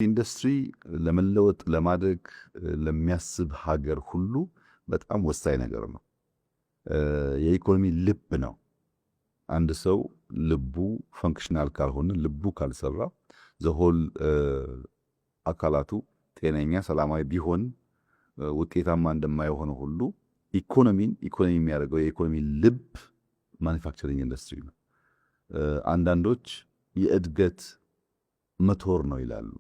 ኢንዱስትሪ ለመለወጥ ለማደግ ለሚያስብ ሀገር ሁሉ በጣም ወሳኝ ነገር ነው። የኢኮኖሚ ልብ ነው። አንድ ሰው ልቡ ፈንክሽናል ካልሆነ ልቡ ካልሰራ ዘሆል አካላቱ ጤነኛ ሰላማዊ ቢሆን ውጤታማ እንደማይሆነው ሁሉ ኢኮኖሚ የሚያደርገው የኢኮኖሚ ልብ ማኒፋክቸሪንግ ኢንዱስትሪ ነው። አንዳንዶች የእድገት ሞተር ነው ይላሉ።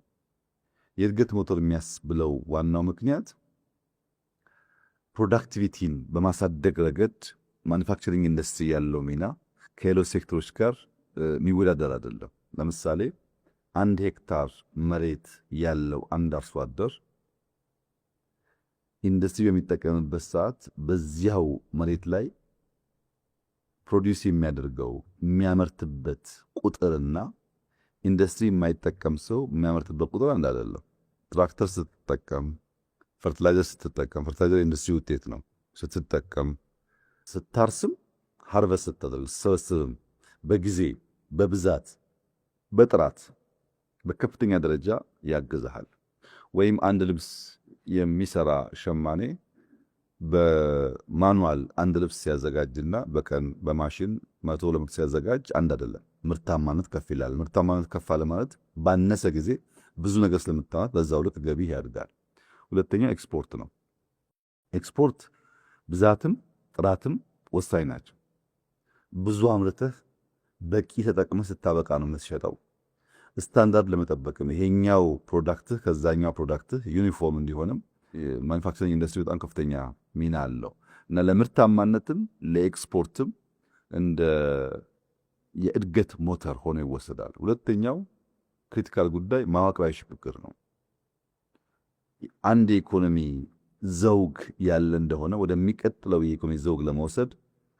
የእድገት ሞተር የሚያስብለው ዋናው ምክንያት ፕሮዳክቲቪቲን በማሳደግ ረገድ ማኒፋክቸሪንግ ኢንዱስትሪ ያለው ሚና ከሌሎች ሴክተሮች ጋር የሚወዳደር አይደለም። ለምሳሌ 1 ሄክታር መሬት ያለው አንድ አርሶ አደር ኢንዱስትሪ በሚጠቀምበት ሰዓት በዚያው መሬት ላይ ፕሮዲዩስ የሚያደርገው የሚያመርትበት ቁጥርና ኢንዱስትሪ የማይጠቀም ሰው የሚያመርትበት ቁጥር አንድ አይደለም። ትራክተር ስትጠቀም፣ ፈርቲላይዘር ስትጠቀም፣ ፈርቲላይዘር ኢንዱስትሪ ውጤት ነው። ስትጠቀም፣ ስታርስም፣ ሃርቨስት ስትጠቀም፣ ስትሰበስብም በጊዜ በብዛት በጥራት በከፍተኛ ደረጃ ያግዛሃል። ወይም አንድ ልብስ የሚሰራ ሸማኔ በማኑዋል አንድ ልብስ ሲያዘጋጅና በቀን በማሽን 100 ሲያዘጋጅ አንድ አይደለም። ምርታማነት ከፍ ይላል። ምርታማነት ከፍ አለ ማለት ባነሰ ጊዜ ብዙ ነገር ስለምታመርት በዛው ልክ ገቢ ያድጋል። ሁለተኛው ኤክስፖርት ነው። ኤክስፖርት ብዛትም ጥራትም ወሳኝ ናቸው። ብዙ አምርተህ በቂ ተጠቅመህ ስታበቃ ነው የምትሸጠው። ስታንዳርድ ለመጠበቅም ይሄኛው ፕሮዳክትህ ከዛኛው ፕሮዳክትህ ዩኒፎርም እንዲሆንም ማኒፋክቸሪንግ ኢንዱስትሪ በጣም ከፍተኛ ሚና አለው እና ለምርታማነትም ለኤክስፖርትም እንደ የእድገት ሞተር ሆኖ ይወሰዳል። ሁለተኛው ክሪቲካል ጉዳይ መዋቅራዊ ሽግግር ነው። አንድ የኢኮኖሚ ዘውግ ያለ እንደሆነ ወደሚቀጥለው የኢኮኖሚ ዘውግ ለመውሰድ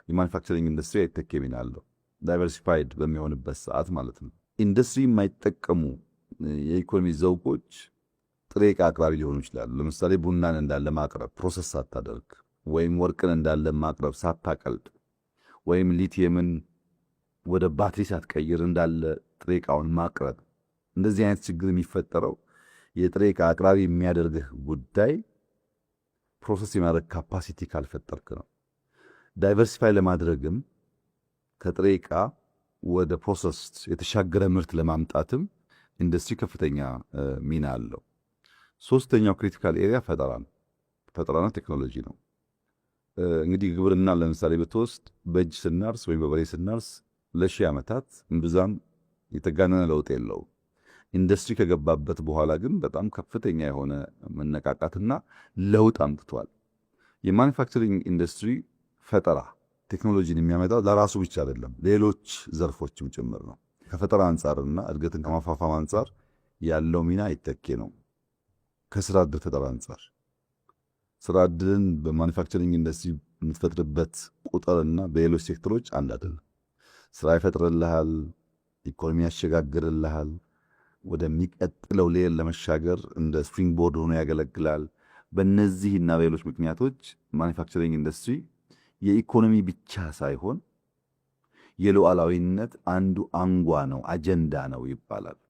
የማኒፋክቸሪንግ ኢንዱስትሪ አይተኬ ሚና አለው። ዳይቨርሲፋይድ በሚሆንበት ሰዓት ማለት ነው። ኢንዱስትሪ የማይጠቀሙ የኢኮኖሚ ዘውጎች ጥሬ ዕቃ አቅራቢ ሊሆኑ ይችላሉ። ለምሳሌ ቡናን እንዳለ ማቅረብ ፕሮሰስ ሳታደርግ፣ ወይም ወርቅን እንዳለ ማቅረብ ሳታቀልጥ፣ ወይም ሊቲየምን ወደ ባትሪ ሳትቀይር እንዳለ ጥሬ ዕቃውን ማቅረብ። እንደዚህ አይነት ችግር የሚፈጠረው የጥሬ ዕቃ አቅራቢ የሚያደርግህ ጉዳይ ፕሮሰስ የማድረግ ካፓሲቲ ካልፈጠርክ ነው። ዳይቨርሲፋይ ለማድረግም ከጥሬ ዕቃ ወደ ፕሮሰስ የተሻገረ ምርት ለማምጣትም ኢንዱስትሪ ከፍተኛ ሚና አለው። ሶስተኛው ክሪቲካል ኤሪያ ፈጠራ ነው። ፈጠራና ቴክኖሎጂ ነው። እንግዲህ ግብርና ለምሳሌ ብትወስድ በእጅ ስናርስ ወይም በበሬ ስናርስ ለሺህ ዓመታት እምብዛም የተጋነነ ለውጥ የለው። ኢንዱስትሪ ከገባበት በኋላ ግን በጣም ከፍተኛ የሆነ መነቃቃትና ለውጥ አምጥቷል። የማኒፋክቸሪንግ ኢንዱስትሪ ፈጠራ ቴክኖሎጂን የሚያመጣው ለራሱ ብቻ አይደለም፣ ሌሎች ዘርፎችም ጭምር ነው። ከፈጠራ አንጻርና እድገትን ከማፋፋም አንጻር ያለው ሚና አይተኬ ነው። ከስራ ዕድል ፈጠራ አንጻር ስራ ዕድልን በማኒፋክቸሪንግ ኢንዱስትሪ የምትፈጥርበት ቁጥርና በሌሎች ሴክተሮች አንድ አይደለም። ስራ ይፈጥርልሃል፣ ኢኮኖሚ ያሸጋግርልሃል፣ ወደሚቀጥለው ሌል ለመሻገር እንደ ስፕሪንግ ቦርድ ሆኖ ያገለግላል። በእነዚህና በሌሎች ምክንያቶች ማኒፋክቸሪንግ ኢንዱስትሪ የኢኮኖሚ ብቻ ሳይሆን የሉዓላዊነት አንዱ አንጓ ነው፣ አጀንዳ ነው ይባላል።